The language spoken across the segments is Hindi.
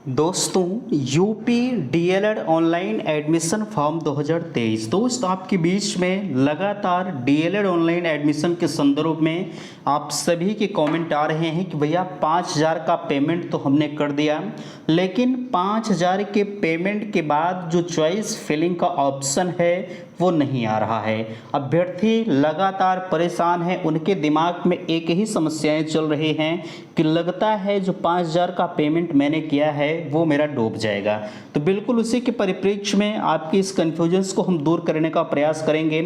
दोस्तों UP DElEd online admission form 2023 दोस्त आपके बीच में लगातार डीएलएड ऑनलाइन एडमिशन के संदर्भ में आप सभी के कमेंट आ रहे हैं कि भैया 5000 का पेमेंट तो हमने कर दिया, लेकिन 5000 के पेमेंट के बाद जो चॉइस फिलिंग का ऑप्शन है वो नहीं आ रहा है। अभ्यर्थी लगातार परेशान हैं, उनके दिमाग में एक ही समस्याएं चल रही हैं कि लगता है जो 5000 का पेमेंट मैंने किया है वो मेरा डूब जाएगा। तो बिल्कुल उसी के परिप्रेक्ष्य में आपकी इस कन्फ्यूजन्स को हम दूर करने का प्रयास करेंगे।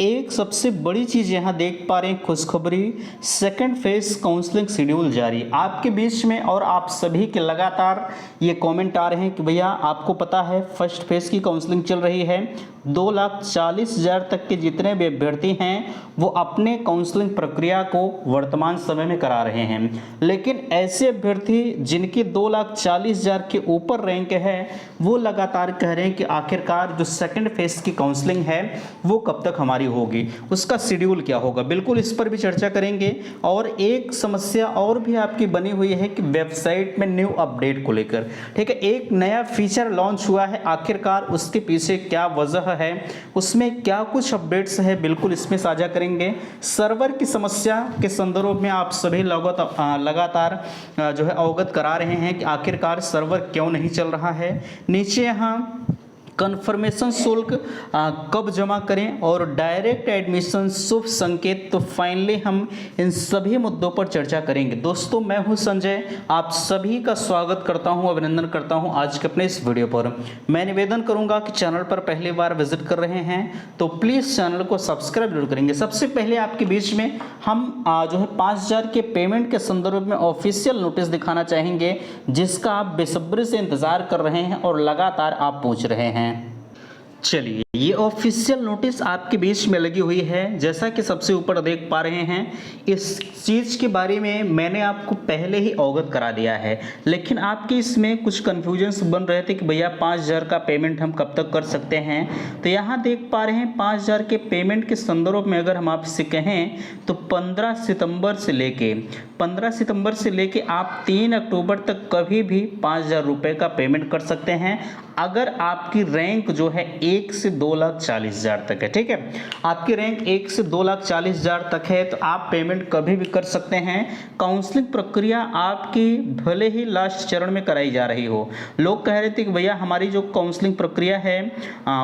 एक सबसे बड़ी चीज़ यहाँ देख पा रहे हैं, खुशखबरी, सेकंड फेज काउंसलिंग शेड्यूल जारी आपके बीच में, और आप सभी के लगातार ये कमेंट आ रहे हैं कि भैया आपको पता है फर्स्ट फेज की काउंसलिंग चल रही है। 2,40,000 तक के जितने भी अभ्यर्थी हैं वो अपने काउंसलिंग प्रक्रिया को वर्तमान समय में करा रहे हैं, लेकिन ऐसे अभ्यर्थी जिनकी 2,40,000 के ऊपर रैंक है वो लगातार कह रहे हैं कि आखिरकार जो सेकंड फेज की काउंसलिंग है वो कब तक हमारी होगी, उसका शेड्यूल क्या होगा। बिल्कुल इस पर भी चर्चा करेंगे। और एक समस्या और भी आपकी बनी हुई है कि वेबसाइट में न्यू अपडेट को लेकर, ठीक है, एक नया फीचर लॉन्च हुआ है, आखिरकार उसके पीछे क्या वजह है, उसमें क्या कुछ अपडेट्स है, बिल्कुल इसमें साझा करेंगे। सर्वर की समस्या के संदर्भ में आप सभी लगातार जो है अवगत करा रहे हैं कि आखिरकार सर्वर क्यों नहीं चल रहा है। नीचे यहाँ कन्फर्मेशन शुल्क कब जमा करें और डायरेक्ट एडमिशन शुभ संकेत, तो फाइनली हम इन सभी मुद्दों पर चर्चा करेंगे। दोस्तों मैं हूं संजय, आप सभी का स्वागत करता हूं, अभिनंदन करता हूं आज के अपने इस वीडियो पर। मैं निवेदन करूंगा कि चैनल पर पहली बार विजिट कर रहे हैं तो प्लीज़ चैनल को सब्सक्राइब जरूर करेंगे। सबसे पहले आपके बीच में हम जो है 5000 के पेमेंट के संदर्भ में ऑफिशियल नोटिस दिखाना चाहेंगे, जिसका आप बेसब्री से इंतजार कर रहे हैं और लगातार आप पूछ रहे हैं। चलिए, ये ऑफिशियल नोटिस आपके बीच में लगी हुई है, जैसा कि सबसे ऊपर देख पा रहे हैं। इस चीज़ के बारे में मैंने आपको पहले ही अवगत करा दिया है, लेकिन आपके इसमें कुछ कन्फ्यूजन्स बन रहे थे कि भैया 5000 का पेमेंट हम कब तक कर सकते हैं। तो यहाँ देख पा रहे हैं 5000 के पेमेंट के संदर्भ में अगर हम आपसे कहें तो 15 सितंबर से लेके आप 3 अक्टूबर तक कभी भी 5000 रुपये का पेमेंट कर सकते हैं, अगर आपकी रैंक जो है 1 से 2,40,000 तक है। ठीक है, आपकी रैंक 1 से 2,40,000 तक है तो आप पेमेंट कभी भी कर सकते हैं। काउंसलिंग प्रक्रिया आपकी भले ही लास्ट चरण में कराई जा रही हो, लोग कह रहे थे कि भैया हमारी जो काउंसलिंग प्रक्रिया है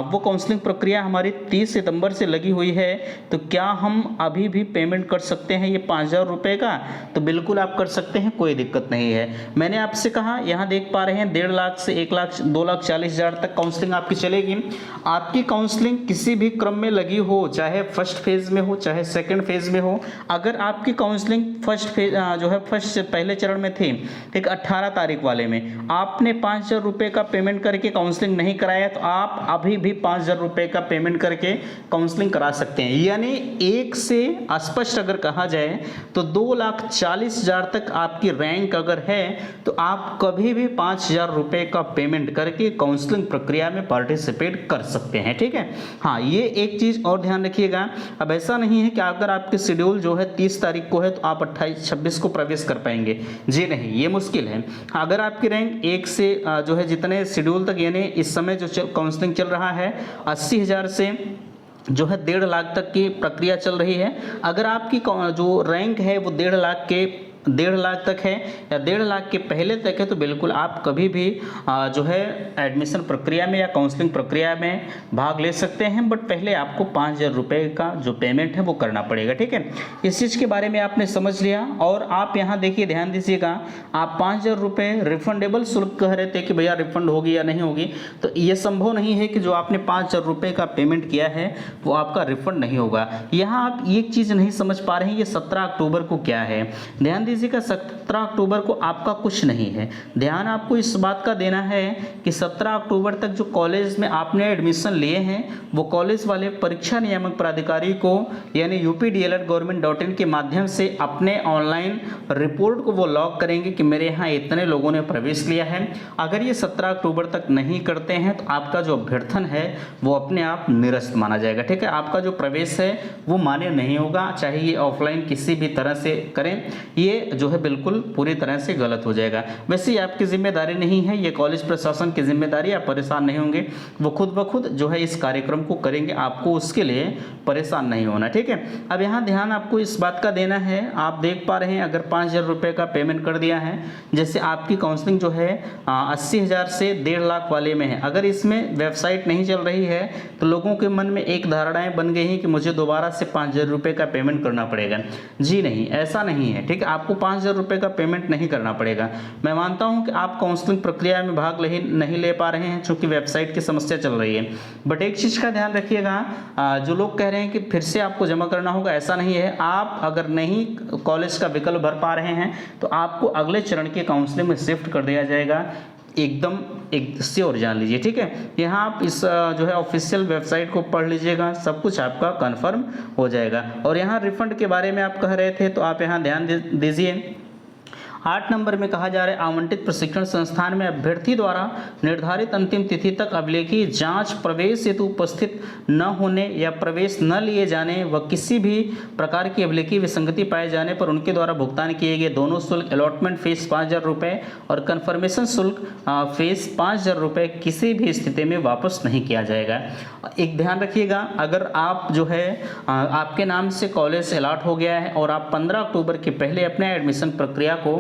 वो काउंसलिंग प्रक्रिया हमारी 30 सितंबर से लगी हुई है, तो क्या हम अभी भी पेमेंट कर सकते हैं ये 5,000 रुपये का? तो बिल्कुल आप कर सकते हैं, कोई दिक्कत नहीं है। मैंने आपसे कहा, यहाँ देख पा रहे हैं 1.5 लाख से 1 लाख 2,40,000 तक काउंसलिंग आपकी चलेगी। आपकी काउंसलिंग किसी भी क्रम में लगी हो, चाहे फर्स्ट फेज में हो चाहे सेकंड फेज में हो, अगर आपकी काउंसलिंग फर्स्ट फेज जो है फर्स्ट पहले चरण में थी, ठीक, 18 तारीख वाले में आपने 5,000 रुपये का पेमेंट करके काउंसलिंग नहीं कराया, तो आप अभी भी 5,000 रुपये का पेमेंट करके काउंसलिंग करा सकते हैं। यानी एक से स्पष्ट अगर कहा जाए तो 2,40,000 तक आपकी रैंक अगर है तो आप कभी भी 5,000 रुपये का पेमेंट करके काउंसलिंग प्रक्रिया में पार्टिसिपेट कर सकते हैं। ठीक है, हाँ, ये एक चीज़ और ध्यान रखिएगा। अब ऐसा नहीं है कि अगर आपके शेड्यूल जो है 30 तारीख को है तो आप 28-26 को प्रवेश कर पाएंगे, जी नहीं, ये मुश्किल है। अगर आपकी रैंक 1 से जो है जितने शेड्यूल तक, यानी इस समय जो काउंसलिंग चल रहा है 80,000 से जो है 1.5 लाख तक की प्रक्रिया चल रही है, अगर आपकी जो रैंक है वो 1.5 लाख तक है या 1.5 लाख के पहले तक है, तो बिल्कुल आप कभी भी जो है एडमिशन प्रक्रिया में या काउंसलिंग प्रक्रिया में भाग ले सकते हैं, बट पहले आपको 5,000 रुपये का जो पेमेंट है वो करना पड़ेगा। ठीक है, इस चीज़ के बारे में आपने समझ लिया। और आप यहाँ देखिए, ध्यान दीजिएगा, आप 5,000 रुपये रिफंडेबल शुल्क कह रहे थे कि भैया रिफंड होगी या नहीं होगी, तो ये संभव नहीं है कि जो आपने 5,000 रुपये का पेमेंट किया है वो आपका रिफंड नहीं होगा। यहाँ आप एक चीज़ नहीं समझ पा रहे हैं, ये 17 अक्टूबर को क्या है। ध्यान दीजिए का 17 अक्टूबर को आपका कुछ नहीं है। ध्यान आपको इस बात का देना है कि 17 अक्टूबर तक जो कॉलेज में आपने एडमिशन लिए हैं वो कॉलेज वाले परीक्षा नियामक प्राधिकारी को यानी updled.gov.in के माध्यम से अपने ऑनलाइन रिपोर्ट को वो लॉग करेंगे कि मेरे यहाँ इतने लोगों ने प्रवेश लिया है। अगर ये 17 अक्टूबर तक नहीं करते हैं तो आपका जो अभ्यर्थन है वो अपने आप निरस्त माना जाएगा। ठीक है, आपका जो प्रवेश है वो मान्य नहीं होगा, चाहे ये ऑफलाइन किसी भी तरह से करें। ये जो है बिल्कुल पूरी तरह से गलत हो जाएगा। वैसे ये आपकी जिम्मेदारी नहीं है, ये कॉलेज प्रशासन की जिम्मेदारी, आप परेशान नहीं होंगे, वो खुद ब खुद जो है इस कार्यक्रम को करेंगे, आपको उसके लिए परेशान नहीं होना, ठीक है। अब यहाँ ध्यान आपको इस बात का देना है, आप देख पा रहे हैं अगर 5,000 रुपये का पेमेंट कर दिया है, जैसे आपकी काउंसलिंग जो है 80,000 से 1.5 लाख वाले में है, अगर इसमें वेबसाइट नहीं चल रही है तो लोगों के मन में एक धारणाएं बन गई हैं कि मुझे दोबारा से 5,000 रुपये का पेमेंट करना पड़ेगा। जी नहीं, ऐसा नहीं है, ठीक है। आपको 5,000 रुपये का पेमेंट नहीं करना पड़ेगा। मैं मानता हूं कि आप काउंसलिंग प्रक्रिया में भाग नहीं ले पा रहे हैं क्योंकि वेबसाइट की समस्या चल रही है, बट एक चीज़ का ध्यान रखिएगा, जो लोग कह रहे हैं कि फिर से आपको जमा करना होगा, ऐसा नहीं है। आप अगर नहीं कॉलेज का विकल्प भर पा रहे हैं तो आपको अगले चरण की काउंसलिंग में शिफ्ट कर दिया जाएगा, एकदम एक श्योर जान लीजिए, ठीक है। यहाँ आप इस जो है ऑफिशियल वेबसाइट को पढ़ लीजिएगा, सब कुछ आपका कंफर्म हो जाएगा। और यहाँ रिफंड के बारे में आप कह रहे थे तो आप यहाँ ध्यान दीजिए। 8 नंबर में कहा जा रहा है आवंटित प्रशिक्षण संस्थान में अभ्यर्थी द्वारा निर्धारित अंतिम तिथि तक अभिलेखी जांच प्रवेश हेतु उपस्थित न होने या प्रवेश न लिए जाने व किसी भी प्रकार की अभिलेखी विसंगति पाए जाने पर उनके द्वारा भुगतान किए गए दोनों शुल्क अलॉटमेंट फीस 5,000 रुपये और कन्फर्मेशन शुल्क फीस 5,000 रुपये किसी भी स्थिति में वापस नहीं किया जाएगा। एक ध्यान रखिएगा, अगर आप जो है आपके नाम से कॉलेज अलॉट हो गया है और आप 15 अक्टूबर के पहले अपने एडमिशन प्रक्रिया को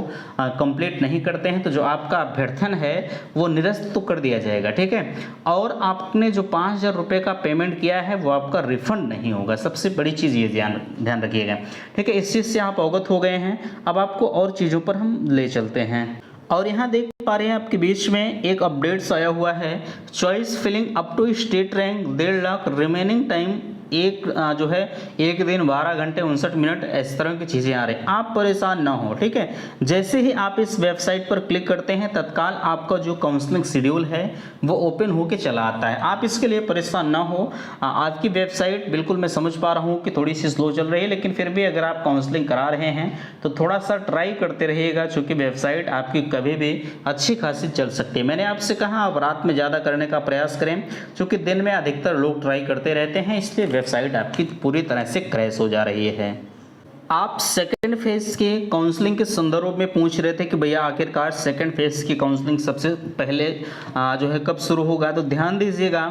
कंप्लीट नहीं करते हैं तो जो आपका अभ्यर्थन है वो निरस्त तो कर दिया जाएगा, ठीक है। और आपने जो 5,000 रुपये का पेमेंट किया है वो आपका रिफंड नहीं होगा, सबसे बड़ी चीज़ ये ध्यान रखिएगा, ठीक है। इस चीज़ से आप अवगत हो गए हैं। अब आपको और चीज़ों पर हम ले चलते हैं और यहाँ देख पा रहे हैं आपके बीच में एक अपडेट्स आया हुआ है, choice filling up to state rank 1.5 lakh remaining time जो है 1 दिन 12 घंटे 59 मिनट, इस तरह की चीज़ें आ रही हैं। आप परेशान ना हो, ठीक है। जैसे ही आप इस वेबसाइट पर क्लिक करते हैं तत्काल आपका जो काउंसलिंग शेड्यूल है वो ओपन होके चला आता है, आप इसके लिए परेशान ना हो। आपकी वेबसाइट बिल्कुल मैं समझ पा रहा हूँ कि थोड़ी सी स्लो चल रही है, लेकिन फिर भी अगर आप काउंसलिंग करा रहे हैं तो थोड़ा सा ट्राई करते रहिएगा, चूँकि वेबसाइट आपकी कभी भी अच्छी खासी चल सकती है। मैंने आपसे कहा आप रात में ज़्यादा करने का प्रयास करें, क्योंकि दिन में अधिकतर लोग ट्राई करते रहते हैं, इसलिए वेबसाइट आपकी पूरी तरह से क्रैश हो जा रही है। आप सेकेंड फेज के काउंसलिंग के संदर्भ में पूछ रहे थे कि भैया आखिरकार सेकेंड फेज की काउंसलिंग सबसे पहले जो है कब शुरू होगा, तो ध्यान दीजिएगा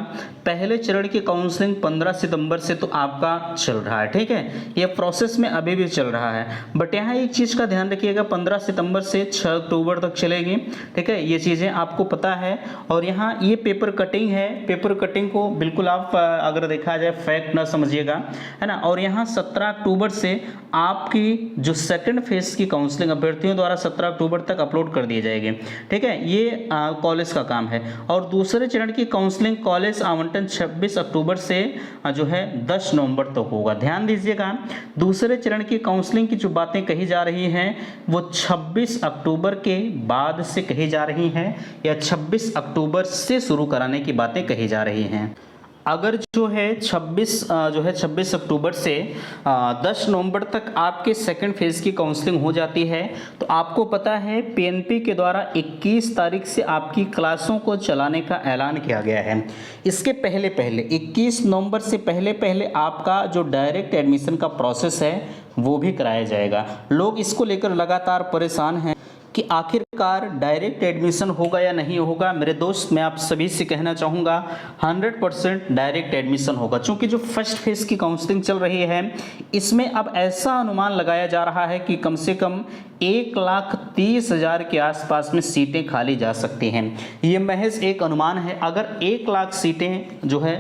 पहले चरण की काउंसलिंग 15 सितंबर से तो आपका चल रहा है, ठीक है। ये प्रोसेस में अभी भी चल रहा है, बट यहाँ एक चीज़ का ध्यान रखिएगा 15 सितंबर से 6 अक्टूबर तक चलेगी, ठीक है। ये चीज़ें आपको पता है। और यहाँ ये पेपर कटिंग है, पेपर कटिंग को बिल्कुल आप अगर देखा जाए फैक्ट ना समझिएगा, है ना। और यहाँ 17 अक्टूबर से आपकी जो सेकंड फेज की काउंसलिंग अभ्यर्थियों द्वारा 17 अक्टूबर तक अपलोड कर दिए जाएंगे, ठीक है। ये कॉलेज का काम है। और दूसरे चरण की काउंसलिंग कॉलेज आवंटन 26 अक्टूबर से जो है 10 नवंबर तक होगा। ध्यान दीजिएगा दूसरे चरण की काउंसलिंग की जो बातें कही जा रही हैं वो 26 अक्टूबर के बाद से कही जा रही हैं या 26 अक्टूबर से शुरू कराने की बातें कही जा रही हैं। अगर जो है 26 अक्टूबर से 10 नवंबर तक आपके सेकंड फेज की काउंसलिंग हो जाती है तो आपको पता है पीएनपी के द्वारा 21 तारीख से आपकी क्लासों को चलाने का ऐलान किया गया है। इसके पहले 21 नवंबर से पहले आपका जो डायरेक्ट एडमिशन का प्रोसेस है वो भी कराया जाएगा। लोग इसको लेकर लगातार परेशान हैं कि आखिरकार डायरेक्ट एडमिशन होगा या नहीं होगा। मेरे दोस्त, मैं आप सभी से कहना चाहूँगा 100% डायरेक्ट एडमिशन होगा, क्योंकि जो फर्स्ट फेज की काउंसलिंग चल रही है इसमें अब ऐसा अनुमान लगाया जा रहा है कि कम से कम 1,30,000 के आसपास में सीटें खाली जा सकती हैं। ये महज एक अनुमान है। अगर 1 लाख सीटें जो है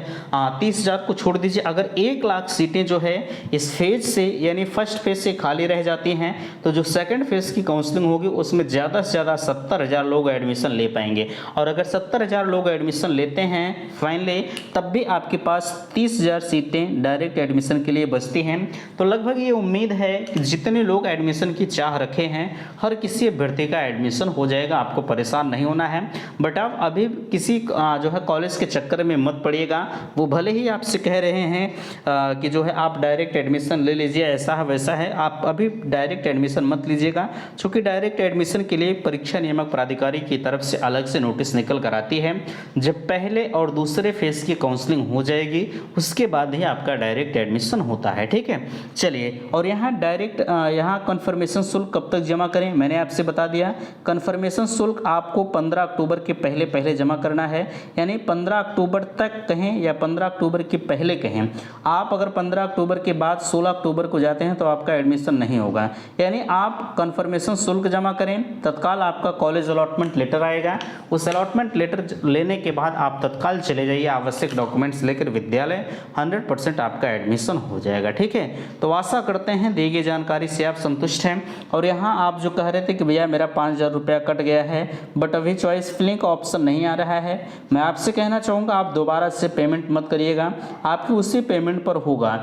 30,000 को छोड़ दीजिए, अगर 1 लाख सीटें जो है इस फेज से यानी फर्स्ट फेज से खाली रह जाती हैं तो जो सेकंड फेज की काउंसलिंग होगी उसमें ज़्यादा से ज़्यादा 70,000 लोग एडमिशन ले पाएंगे। और अगर 70,000 लोग एडमिशन लेते हैं फाइनली, तब भी आपके पास 30,000 सीटें डायरेक्ट एडमिशन के लिए बचती हैं। तो लगभग ये उम्मीद है कि जितने लोग एडमिशन की चाह रखे हैं हर किसी अभ्यर्थी का एडमिशन हो जाएगा, आपको परेशान नहीं होना है। बट आप अभी किसी जो है कॉलेज के चक्कर में मत पड़िएगा। वो भले ही आपसे कह रहे हैं कि जो है आप डायरेक्ट एडमिशन ले लीजिए, ऐसा है वैसा है, आप अभी डायरेक्ट एडमिशन मत लीजिएगा, क्योंकि डायरेक्ट एडमिशन एडमिशन के लिए परीक्षा नियामक प्राधिकारी की तरफ से अलग से नोटिस निकल कर आती है। जब पहले और दूसरे फेज की काउंसलिंग हो जाएगी उसके बाद ही आपका डायरेक्ट एडमिशन होता है। ठीक है, चलिए, और यहाँ डायरेक्ट यहाँ कन्फर्मेशन शुल्क कब तक जमा करें, मैंने आपसे बता दिया। कन्फर्मेशन शुल्क आपको 15 अक्टूबर के पहले जमा करना है, यानी 15 अक्टूबर तक कहें या 15 अक्टूबर के पहले कहें। आप अगर 15 अक्टूबर के बाद 16 अक्टूबर को जाते हैं तो आपका एडमिशन नहीं होगा, यानी आप कन्फर्मेशन शुल्क जमा करें, तत्काल आपका कॉलेज अलॉटमेंट लेटर आएगा। उस अलॉटमेंट लेटर लेने के बाद आप तत्काल चले जाइए आवश्यक डॉक्यूमेंट्स लेकर विद्यालय, 100% आपका एडमिशन हो जाएगा। ठीक है, तो आशा करते हैं दी गई जानकारी से आप संतुष्ट हैं। और यहाँ आप जो कह रहे थे कि भैया मेरा 5000 रुपया कट गया है बट अभी चॉइस फिलिंग का ऑप्शन नहीं आ रहा है, मैं आपसे कहना चाहूँगा आप दोबारा से पेमेंट मत करिएगा, आपकी उसी पेमेंट पर होगा।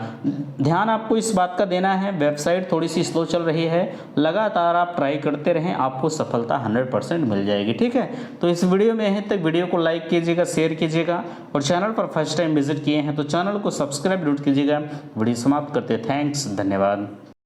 ध्यान आपको इस बात का देना है, वेबसाइट थोड़ी सी स्लो चल रही है, लगातार आप ट्राई करते रहें, आपको सफलता 100% मिल जाएगी। ठीक है, तो इस वीडियो में यहीं तक। वीडियो को लाइक कीजिएगा, शेयर कीजिएगा, और चैनल पर फर्स्ट टाइम विजिट किए हैं तो चैनल को सब्सक्राइब जरूर कीजिएगा। वीडियो समाप्त करते, थैंक्स, धन्यवाद।